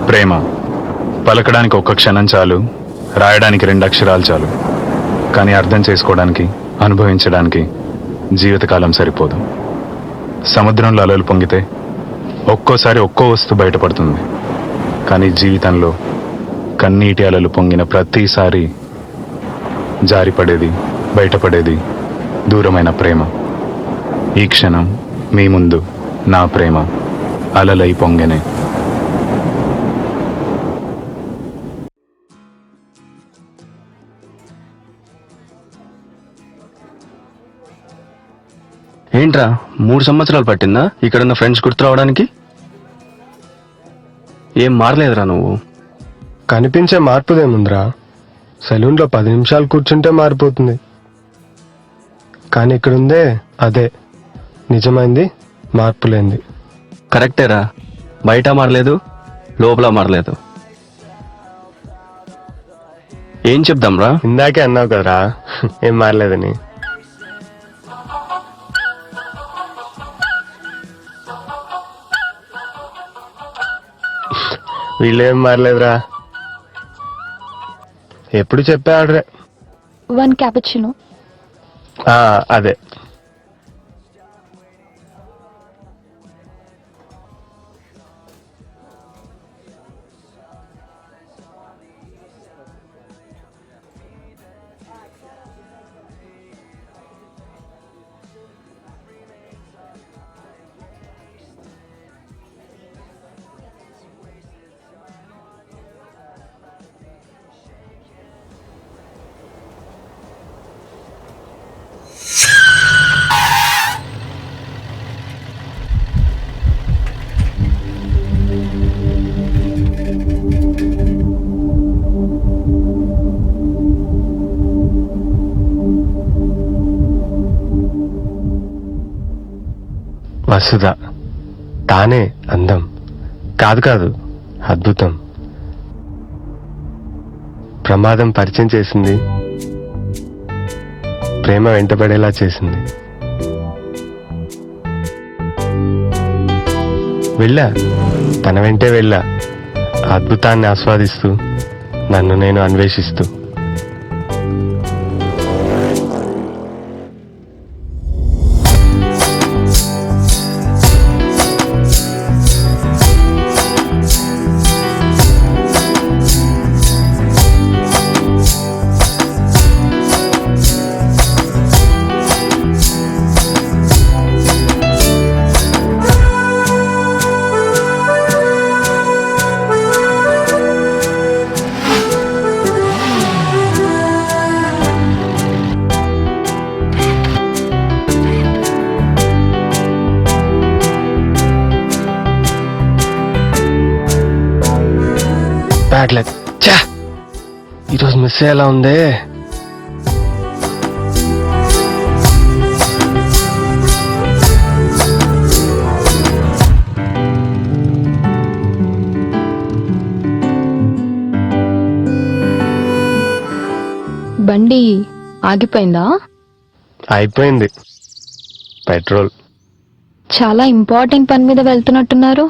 ప్రేమ పలకడానికి ఒక్క క్షణం చాలు, రాయడానికి 2 అక్షరాలు చాలు. కానీ అర్థం చేసుకోవడానికి, అనుభవించడానికి జీవితకాలం సరిపోదు. సముద్రంలో అలలు పొంగితే ఒక్కోసారి ఒక్కో వస్తువు బయటపడుతుంది. కానీ జీవితంలో కన్నీటి అలలు పొంగిన ప్రతిసారి జారిపడేది, బయటపడేది దూరమైన ప్రేమ. ఈ క్షణం మీ ముందు నా ప్రేమ అలలై పొంగెనే. ఏంట్రా 3 సంవత్సరాలు పట్టిందా ఇక్కడున్న ఫ్రెండ్స్ గుర్తు రావడానికి? ఏం మారలేదురా నువ్వు. కనిపించే మార్పుదేముందిరా, సెలూన్లో 10 నిమిషాలు కూర్చుంటే మారిపోతుంది. కానీ ఇక్కడుందే అదే నిజమైంది, మార్పులేంది. కరెక్టేరా, బయట మారలేదు, లోపల మారలేదు. ఏం చెప్దాంరా? ఇందాకే అన్నావు కదరా ఏం మారలేదని. వీళ్ళేం మారలేదురా, ఎప్పుడు చెప్పే ఆర్డరే. 1 cappuccino. అదే. వసుధ తానే అందం, కాదు అద్భుతం. ప్రమాదం పరిచయం చేసింది, ప్రేమ వెంటబడేలా చేసింది. తన వెంటే వెళ్ళా, అద్భుతాన్ని ఆస్వాదిస్తూ, నన్ను నేను అన్వేషిస్తూ. Bad luck. ఈరోజు మిస్ అయ్యేలా ఉందే. బండి ఆగిపోయిందా? అయిపోయింది పెట్రోల్. చాలా ఇంపార్టెంట్ పని మీద వెళ్తున్నట్టున్నారు.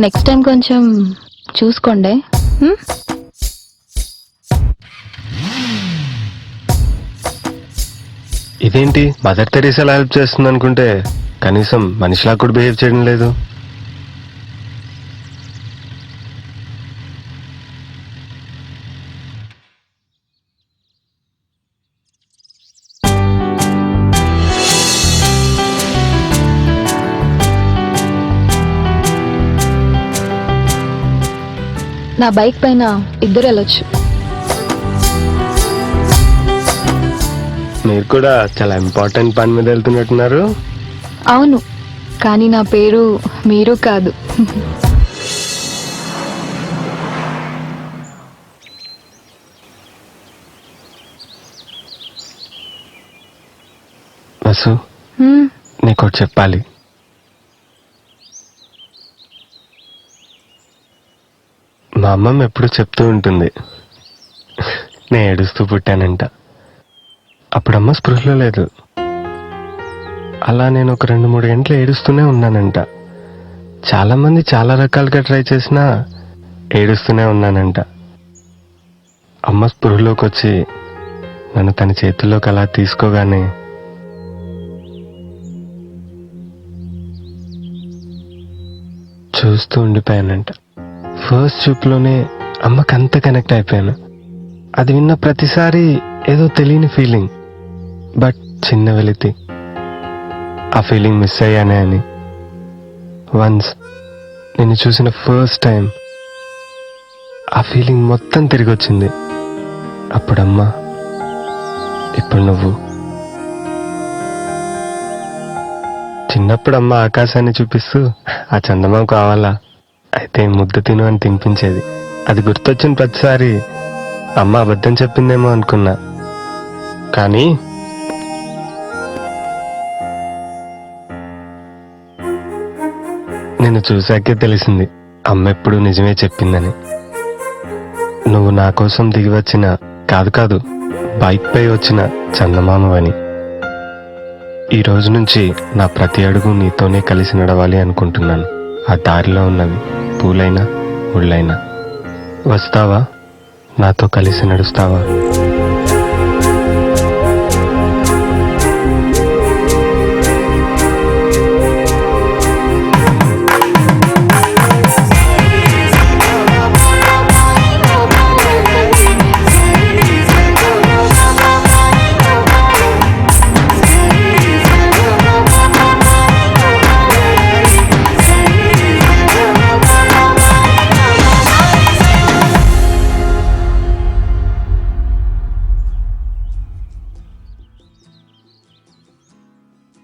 నెక్స్ట్ టైం కొంచెం చూసుకోండి. ఇదేంటి మదర్ తెరీసాలా హెల్ప్ చేస్తుంది అనుకుంటే కనీసం మనిషిలా కూడా బిహేవ్ చేయడం లేదు. నా బైక్ పైన 2 వెళ్ళొచ్చు. మీరు కూడా చాలా ఇంపార్టెంట్ పని మీద వెళ్తున్నట్టున్నారు. అవును, కానీ నా పేరు మీరు కాదు. వసు, నీకోటి చెప్పాలి. మా అమ్మమ్మ ఎప్పుడు చెప్తూ ఉంటుంది, నేను ఏడుస్తూ పుట్టానంట. అప్పుడమ్మ స్పృహలో లేదు. అలా నేను ఒక 2-3 గంటలు ఏడుస్తూనే ఉన్నానంట. చాలా మంది చాలా రకాలుగా ట్రై చేసినా ఏడుస్తూనే ఉన్నానంట. అమ్మ స్పృహలోకి వచ్చి నన్ను తన చేతుల్లోకి అలా తీసుకోగానే చూస్తూ ఉండిపోయానంట. ఫస్ట్ చూపులోనే అమ్మకి అంత కనెక్ట్ అయిపోయాను. అది విన్న ప్రతిసారి ఏదో తెలియని ఫీలింగ్, బట్ చిన్న వెలితి. ఆ ఫీలింగ్ మిస్ అయ్యానే అని. వన్స్ నిన్ను చూసిన ఫస్ట్ టైం ఆ ఫీలింగ్ మొత్తం తిరిగి వచ్చింది. అప్పుడమ్మా, ఇప్పుడు నువ్వు. చిన్నప్పుడు అమ్మ ఆకాశాన్ని చూపిస్తూ ఆ చందమామ కావాలా, అయితే ముద్ద తిను అని తినిపించేది. అది గుర్తొచ్చిన ప్రతిసారి అమ్మ అబద్ధం చెప్పిందేమో అనుకున్నా. కానీ నిన్ను చూశాకే తెలిసింది అమ్మ ఎప్పుడు నిజమే చెప్పిందని. నువ్వు నా కోసం దిగి వచ్చిన కాదు బైక్ పై వచ్చిన చందమామవని. ఈ రోజు నుంచి నా ప్రతి అడుగు నీతోనే కలిసి నడవాలి అనుకుంటున్నాను. ఆ దారిలో ఉన్నవి పూలైనా ముళ్ళైనా. వస్తావా? నాతో కలిసి నడుస్తావా?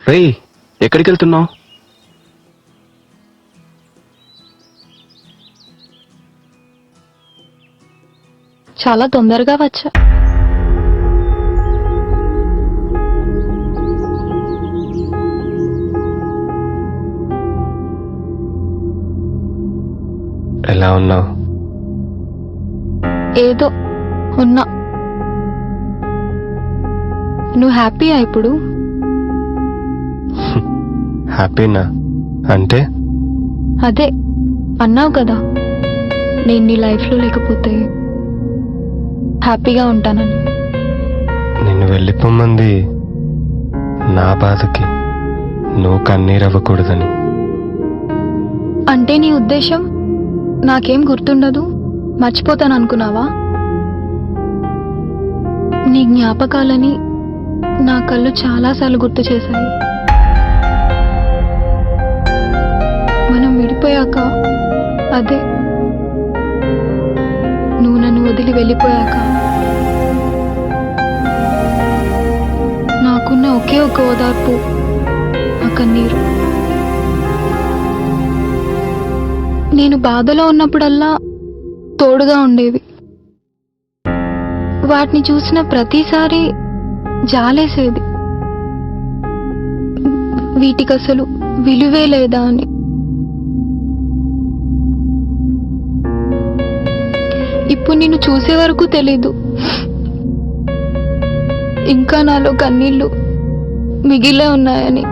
రేయ్, ఎక్కడికి వెళ్తున్నావు? చాలా తొందరగా వచ్చా. ఎలా ఉన్నావు? ఏదో ఉన్నా. నువ్వు హ్యాపీయా ఇప్పుడు? హ్యాపీనా అంటే? అదే అన్నావు కదా, నేను నీ లైఫ్లో లేకపోతే హ్యాపీగా ఉంటానని. నిన్ను వెళ్ళిపోమంది నా బాధకి నువ్వు కన్నీరవ్వకూడదని. అంటే నీ ఉద్దేశం నాకేం గుర్తుండదు, మర్చిపోతాను అనుకున్నావా? నీ జ్ఞాపకాలని నా కళ్ళు చాలాసార్లు గుర్తు చేశాయి. మనం విడిపోయాక, అదే నువ్వు నన్ను వదిలి వెళ్ళిపోయాక, నాకున్న ఒకే ఒక ఓదార్పు ఆ కన్నీరు. నేను బాధలో ఉన్నప్పుడల్లా తోడుగా ఉండేవి. వాటిని చూసిన ప్రతిసారి జాలేసేది, వీటికి అసలు విలువే లేదా అని. ఇప్పుడు నిన్ను చూసే వరకు తెలీదు ఇంకా నాలో కన్నీళ్ళు మిగిలే ఉన్నాయని.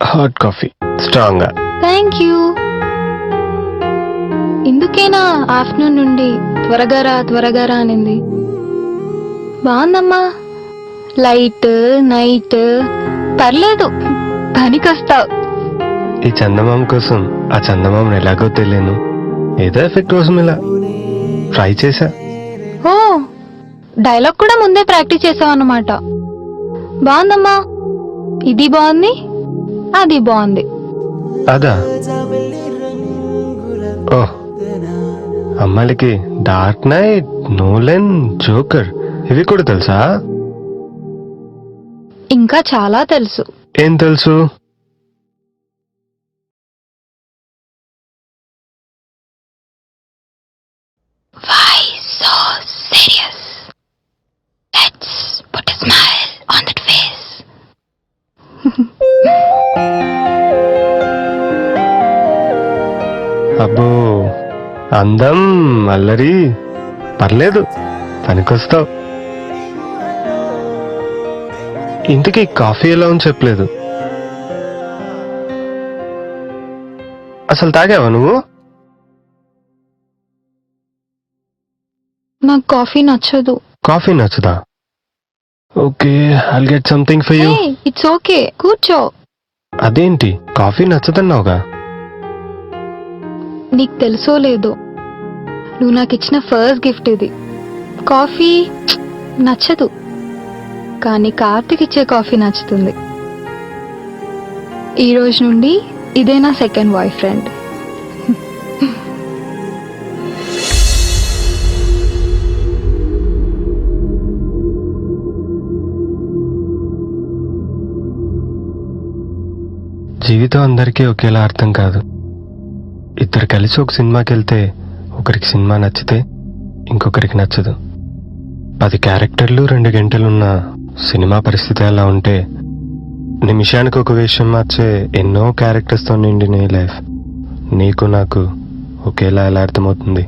హాట్ కాఫీ స్ట్రాంగ్గా. Thank you. ఇందుకేనా ఆఫ్టర్నూన్ నుండి త్వరగా రా అనింది? బాగుందమ్మా. లైట్ నైట్ పర్లేదు, పనికొస్తావు. ఈ చందమామ కోసం ఆ చందమామను ఎలాగో తెలియను, ఏదో ఎఫెక్ట్ కోసం ఇలా ట్రై చేశా. ఓ, డైలాగ్ కూడా ముందే ప్రాక్టీస్ చేసావు అన్నమాట. బాగుందమ్మా, ఇది బాగుంది, అది బాగుంది. అదా? ఓహ్, అమ్మాయిలకి డార్క్ నైట్, నోలెన్, జోకర్ ఇవి కూడా తెలుసా? ఇంకా చాలా తెలుసు. ఏం తెలుసు? Why so serious? Let's put a smile on that face. అబ్బో, అందం, అల్లరి, పర్లేదు, పనికొస్తావు. ఇంతకీ కాఫీ ఎలా ఉంది చెప్పలేదు. అసలు తాగావా నువ్వు? నాకు కాఫీ నచ్చదు. కాఫీ నచ్చదా? Okay, I'll get something for you. It's okay, కూర్చో. అదేంటి, కాఫీ నచ్చదన్నావుగా? నీకు తెలుసో లేదో, నువ్వు నాకు ఇచ్చిన ఫస్ట్ గిఫ్ట్ ఇది. కాఫీ నచ్చదు, కానీ కార్తిక్ ఇచ్చే కాఫీ నచ్చుతుంది. ఈ రోజు నుండి ఇదే నా సెకండ్ బాయ్ ఫ్రెండ్. జీవితం అందరికీ ఒకేలా అర్థం కాదు. ఇద్దరు కలిసి ఒక సినిమాకి వెళ్తే ఒకరికి సినిమా నచ్చితే ఇంకొకరికి నచ్చదు. 10 క్యారెక్టర్లు 2 గంటలున్న సినిమా పరిస్థితి ఎలా ఉంటే, నిమిషానికి ఒక విషయం మార్చే ఎన్నో క్యారెక్టర్స్తో నిండిన ఈ లైఫ్ నీకు నాకు ఒకేలా ఎలా అర్థమవుతుంది?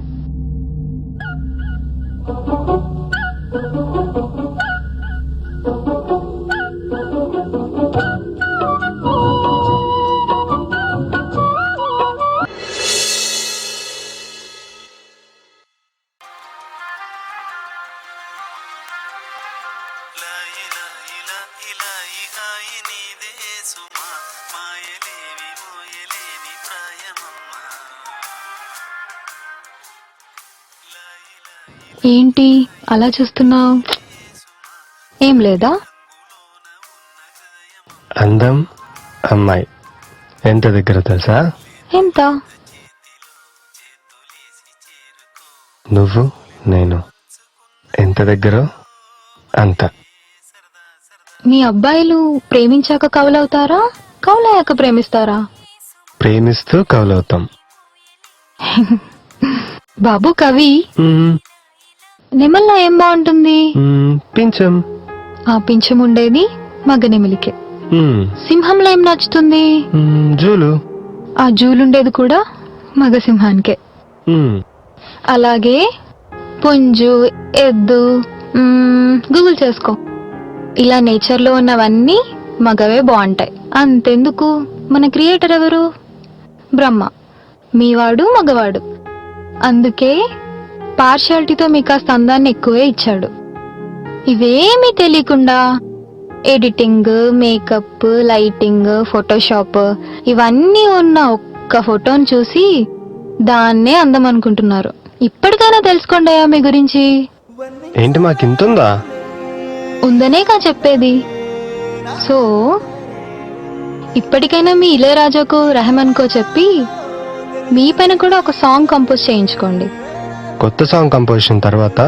ఏంటి అలా చూస్తున్నావు? ఏం లేదా? అందం, అమ్మాయి ఎంత దగ్గర తెలుసా? ఎంత? నువ్వు నేను ఎంత దగ్గరో అంత. మీ అబ్బాయిలు ప్రేమించాక కవులవుతారా, కవులయ్యాక ప్రేమిస్తారా? ప్రేమిస్తూ కవులవుతాం. బాబు కవి, నెమల్లో ఏం బాగుంటుంది? పించం. ఆ పింఛం ఉండేది మగ నెమిలికే. సింహంలో ఏం నచ్చుతుంది? జూలు. ఆ జూలుండేది కూడా మగ సింహానికే. అలాగే పుంజు, ఎద్దు, గూగుల్ చేసుకో, ఇలా నేచర్లో ఉన్నవన్నీ మగవే బాగుంటాయి. అంతెందుకు, మన క్రియేటర్ ఎవరు? బ్రహ్మ. మీవాడు మగవాడు, అందుకే పార్షాలిటీతో మీకు ఆ స్తందాన్ని ఎక్కువే ఇచ్చాడు. ఇవేమీ తెలియకుండా ఎడిటింగ్, మేకప్, లైటింగ్, ఫోటోషాప్ ఇవన్నీ ఉన్న ఒక్క ఫోటోని చూసి దాన్నే అందం అనుకుంటున్నారు. ఇప్పటికైనా తెలుసుకోండియా మీ గురించి. ఏంటి, మాకింతుందా? ఉందనేగా చెప్పేది. సో ఇప్పటికైనా మీ ఇళయరాజాకు, రెహమాన్కో చెప్పి మీ పైన కూడా ఒక సాంగ్ కంపోజ్ చేయించుకోండి. కొత్త సాంగ్ కంపోజిషన్ తర్వాత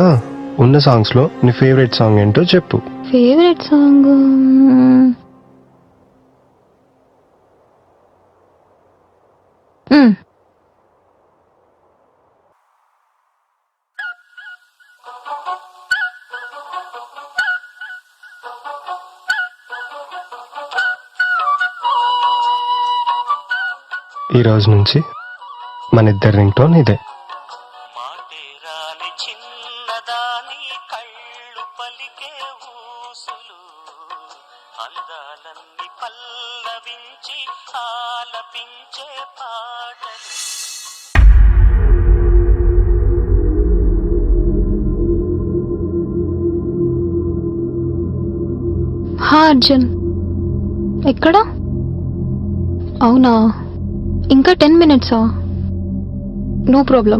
ఉన్న సాంగ్స్ లో నీ ఫేవరెట్ సాంగ్ ఏంటో చెప్పు. ఫేవరెట్ సాంగ్ ఈ రోజు నుంచి మన ఇద్దరి రింగ్ టోన్ ఇదే. చిన్నదాని కళ్ళు పలికే ఊసులు అందాలన్నీ పల్లవించి ఆలపించే పాటలు. అర్జున్ ఎక్కడ? అవునా, ఇంకా 10 minutes? No problem.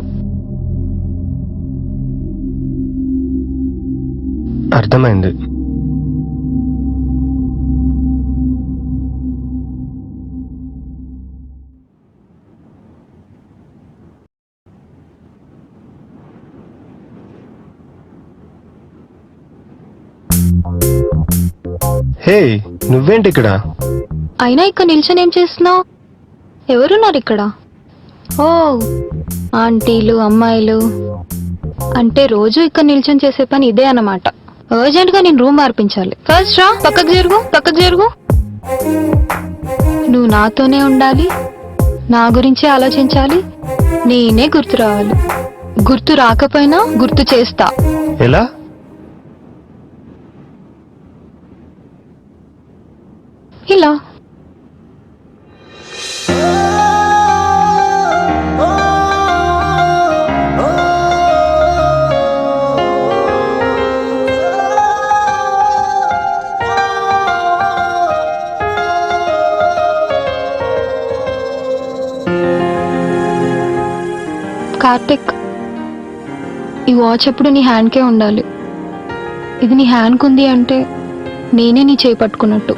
అర్థమైంది. హే, నువ్వేంటి ఇక్కడ? అయినా ఇక్కడ నిల్చొని ఏం చేస్తున్నావు? ఎవరున్నారు ఇక్కడ? ఓ, ఆంటీలు, అమ్మాయిలు. అంటే రోజు ఇక్కడ నిల్చొని చేసే పని ఇదే అన్నమాట. అర్జెంట్ గా నేను రూమ్ మార్పించాలి. ఫస్ట్ రా, పక్కకు జరుగు, పక్కకు జరుగు. నువ్వు నాతోనే ఉండాలి, నా గురించే ఆలోచించాలి, నేనే గుర్తు రావాలి. గుర్తు రాకపోయినా గుర్తు చేస్తా. ఎలా? ఇలా. కార్తిక్, ఈ వాచ్ ఎప్పుడు నీ హ్యాండ్కే ఉండాలి. ఇది నీ హ్యాండ్కి ఉంది అంటే నేనే నీ చేయి పట్టుకున్నట్టు.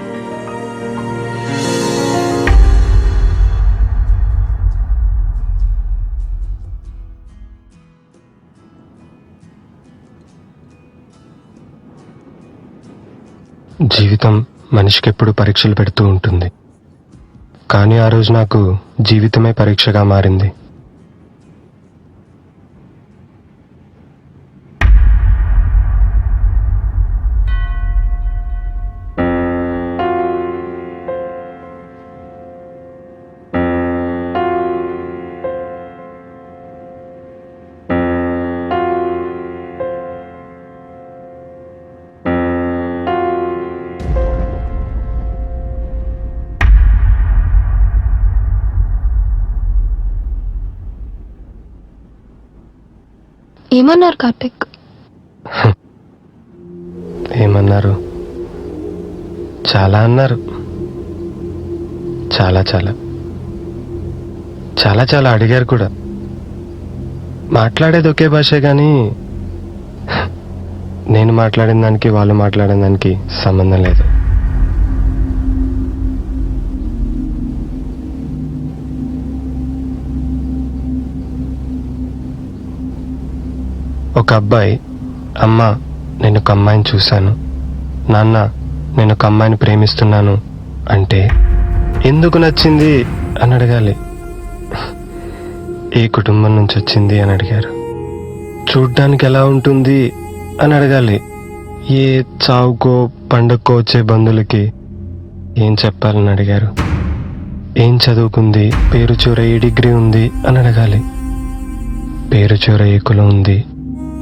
జీవితం మనిషికి ఎప్పుడు పరీక్షలు పెడుతూ ఉంటుంది, కానీ ఆ రోజు నాకు జీవితమే పరీక్షగా మారింది. ఏమన్నారు కార్తిక్? ఏమన్నారు? చాలా అన్నారు. చాలా చాలా చాలా చాలా అడిగారు కూడా. మాట్లాడేది ఒకే భాషే కానీ నేను మాట్లాడిన దానికి వాళ్ళు మాట్లాడిన దానికి సంబంధం లేదు. ఒక అబ్బాయి, అమ్మ నేను ఒక అమ్మాయిని చూశాను, నాన్న నేను ఒక అమ్మాయిని ప్రేమిస్తున్నాను అంటే ఎందుకు నచ్చింది అని అడగాలి. ఏ కుటుంబం నుంచి వచ్చింది అని అడిగారు. చూడ్డానికి ఎలా ఉంటుంది అని అడగాలి. ఏ చావుకో పండుగకో వచ్చే బంధువులకి ఏం చెప్పాలని అడిగారు. ఏం చదువుకుంది, పేరు చూర ఏ డిగ్రీ ఉంది అని అడగాలి. పేరు చూర ఏ కులం ఉంది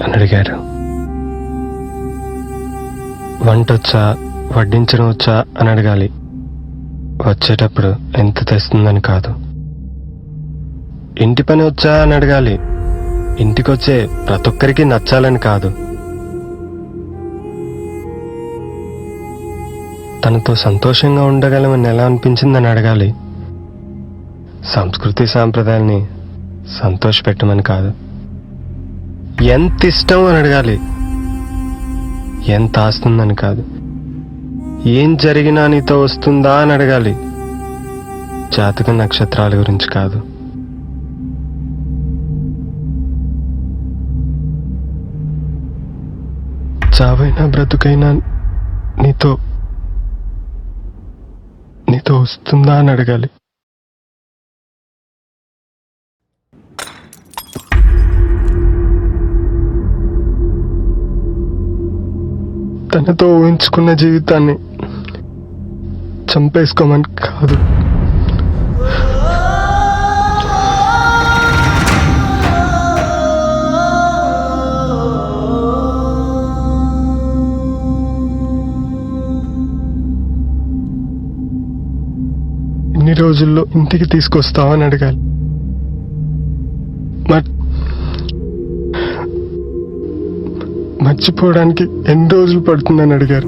అని అడిగారు. వంటొచ్చా, వడ్డించడం వచ్చా అని అడగాలి. వచ్చేటప్పుడు ఎంత తెస్తుందని కాదు. ఇంటి పని వచ్చా అని అడగాలి. ఇంటికొచ్చే ప్రతి ఒక్కరికి నచ్చాలని కాదు. తనతో సంతోషంగా ఉండగలమని ఎలా అనిపించిందని అడగాలి. సంస్కృతి సాంప్రదాయాల్ని సంతోషపెట్టమని కాదు. ఎంత ఇష్టం అని అడగాలి. ఎంత ఆస్తుందని కాదు. ఏం జరిగినా నీతో వస్తుందా అని అడగాలి. జాతక నక్షత్రాల గురించి కాదు. చావైనా బ్రతుకైనా నీతో నీతో వస్తుందా అని అడగాలి. తనతో ఊహించుకున్న జీవితాన్ని చంపేసుకోమని కాదు. ఇన్ని రోజుల్లో ఇంటికి తీసుకొస్తావని అడగాలి. మర్చిపోవడానికి ఎన్ని రోజులు పడుతుందని అడిగారు.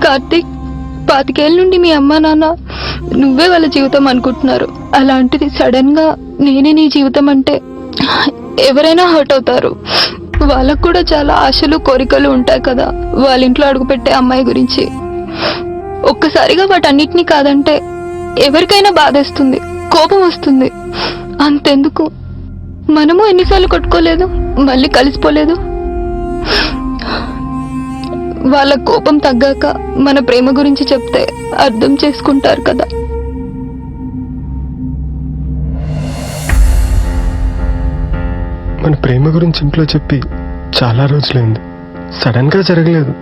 కార్తిక్, 25 ఏళ్ళ నుండి మీ అమ్మా నాన్న నువ్వే వాళ్ళ జీవితం అనుకుంటున్నారు. అలాంటిది సడన్ గా నేనే నీ జీవితం అంటే ఎవరైనా హర్ట్ అవుతారు. వాళ్ళకు కూడా చాలా ఆశలు కోరికలు ఉంటాయి కదా వాళ్ళ ఇంట్లో అడుగుపెట్టే అమ్మాయి గురించి. ఒక్కసారిగా వాటన్నిటినీ కాదంటే ఎవరికైనా బాధేస్తుంది, కోపం వస్తుంది. అంతెందుకు, మనము ఎన్నిసార్లు కొట్టుకోలేదు, మళ్ళీ కలిసిపోలేదు. వాళ్ళ కోపం తగ్గాక మన ప్రేమ గురించి చెప్తే అర్థం చేసుకుంటారు కదా. మన ప్రేమ గురించి ఇంట్లో చెప్పి చాలా రోజులైంది. సడన్గా జరగలేదు.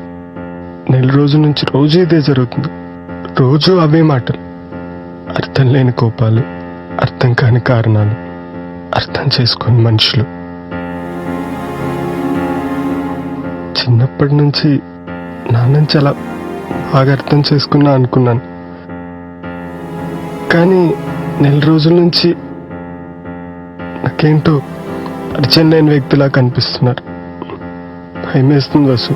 నెల రోజుల నుంచి రోజు ఇదే జరుగుతుంది. రోజు అవే మాటలు, అర్థం లేని కోపాలు, అర్థం కాని కారణాలు, అర్థం చేసుకోని మనుషులు. చిన్నప్పటి నుంచి నాన్నని చాలా బాగా అర్థం చేసుకున్నా అనుకున్నాను. కానీ నెల రోజుల నుంచి నాకేంటో పరిచయం లేని వ్యక్తిలా కనిపిస్తున్నారు. భయమేస్తుంది వసు.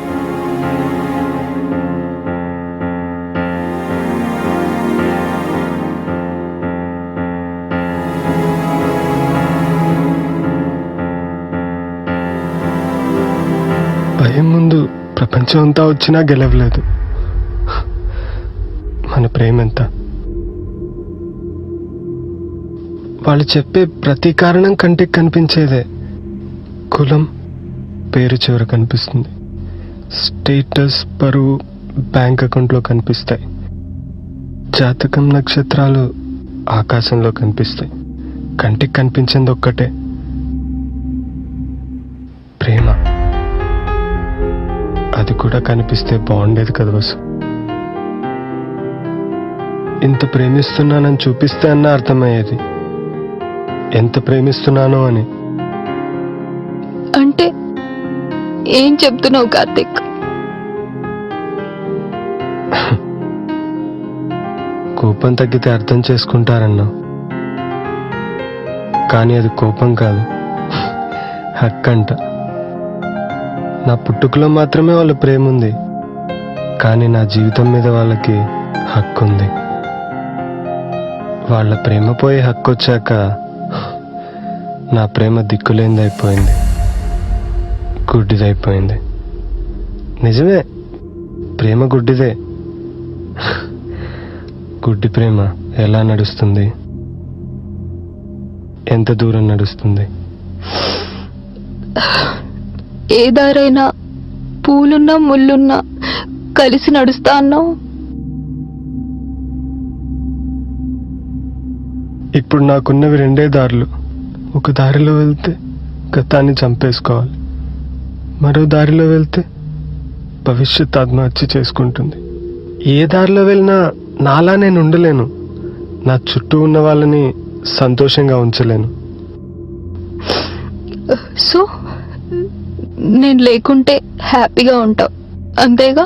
భయం ముందు ప్రపంచం అంతా వచ్చినా గెలవలేదు. మన ప్రేమ ఎంత. వాళ్ళు చెప్పే ప్రతి కారణం కంటికి కనిపించేదే. కులం, పేరు చివర కనిపిస్తుంది. స్టేటస్, పరువు బ్యాంక్ అకౌంట్లో కనిపిస్తాయి. జాతకం, నక్షత్రాలు ఆకాశంలో కనిపిస్తాయి. కంటికి కనిపించింది ఒక్కటే, ప్రేమ. అది కూడా కనిపిస్తే బాగుండేది కదా వసు. ఇంత ప్రేమిస్తున్నానని చూపిస్తే అన్న అర్థమయ్యేది ఎంత ప్రేమిస్తున్నానో అని. అంటే ఏం చెప్తున్నావు కార్తిక్? కోపం తగ్గితే అర్థం చేసుకుంటారన్నా. కానీ అది కోపం కాదు, హక్కంట. నా పుట్టుకలో మాత్రమే వాళ్ళ ప్రేమ ఉంది, కానీ నా జీవితం మీద వాళ్ళకి హక్కు ఉంది. వాళ్ళ ప్రేమ పోయి హక్కు వచ్చాక నా ప్రేమ దిక్కులేనిదైపోయింది, గుడ్డిదైపోయింది. నిజమే, ప్రేమ గుడ్డిదే. గుడ్డి ప్రేమ ఎలా నడుస్తుంది, ఎంత దూరం నడుస్తుంది? ఏ దారైనా పూలున్నా ముళ్ళున్నా కలిసి నడుస్తా అన్నావు. ఇప్పుడు నాకున్నవి రెండే దారులు. ఒక దారిలో వెళ్తే గతాన్ని చంపేసుకోవాలి, మరో దారిలో వెళ్తే భవిష్యత్ ఆత్మహత్య చేసుకుంటుంది. ఏ దారిలో వెళ్ళినా నాలా నేను ఉండలేను. నా చుట్టూ ఉన్న వాళ్ళని సంతోషంగా ఉంచలేను. సో నేను లేకుంటే హ్యాపీగా ఉంటావు, అంతేగా?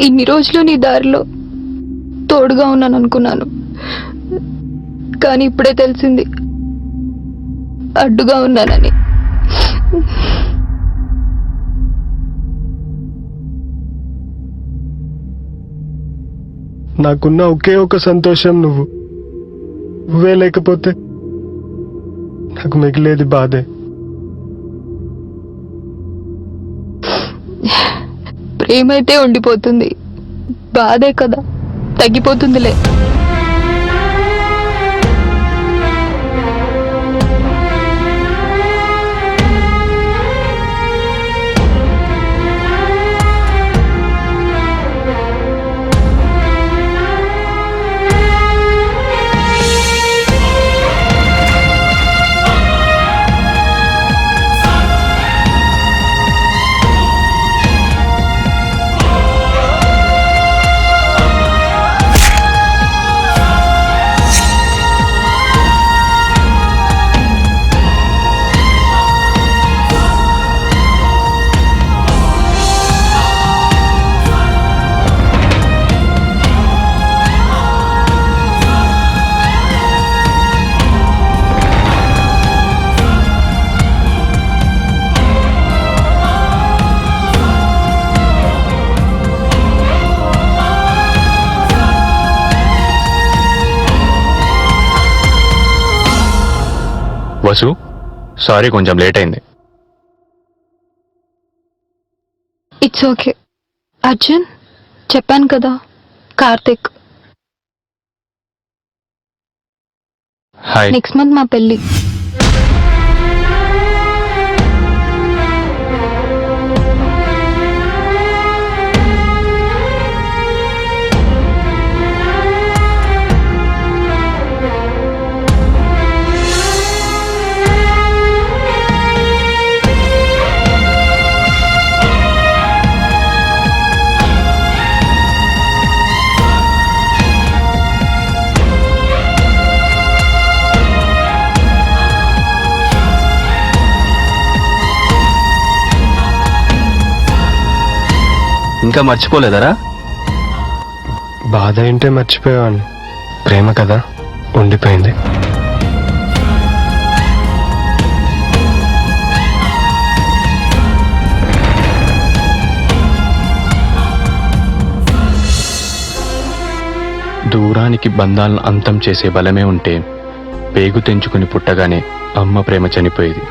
ఇన్ని రోజులు నీ దారిలో తోడుగా ఉన్నాను అనుకున్నాను, కానీ ఇప్పుడే తెలిసింది అడ్డుగా ఉన్నానని. నాకున్న ఒకే ఒక సంతోషం నువ్వు. నువ్వే లేకపోతే నాకు మిగిలేది బాధే. ప్రేమైతే ఉండిపోతుంది, బాధే కదా తగ్గిపోతుందిలే. వసు, సారీ కొంచెం లేట్ అయింది. It's okay. అర్జున్, చెప్పాను కదా, కార్తిక్. హాయ్. నెక్స్ట్ మంత్ మా పెళ్ళి. ఇంకా మర్చిపోలేదరా? బాధ ఏంటే మర్చిపోయేవాడిని, ప్రేమ కదా ఉండిపోయింది. దూరానికి బంధాలను అంతం చేసే బలమే ఉంటే పేగు తెంచుకుని పుట్టగానే అమ్మ ప్రేమ చనిపోయేది.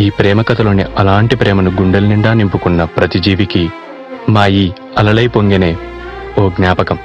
ఈ ప్రేమ కథలోని అలాంటి ప్రేమను గుండెల నిండా నింపుకున్న ప్రతి జీవికి మా ఈ అలలై పొంగెనే ఓ జ్ఞాపకం.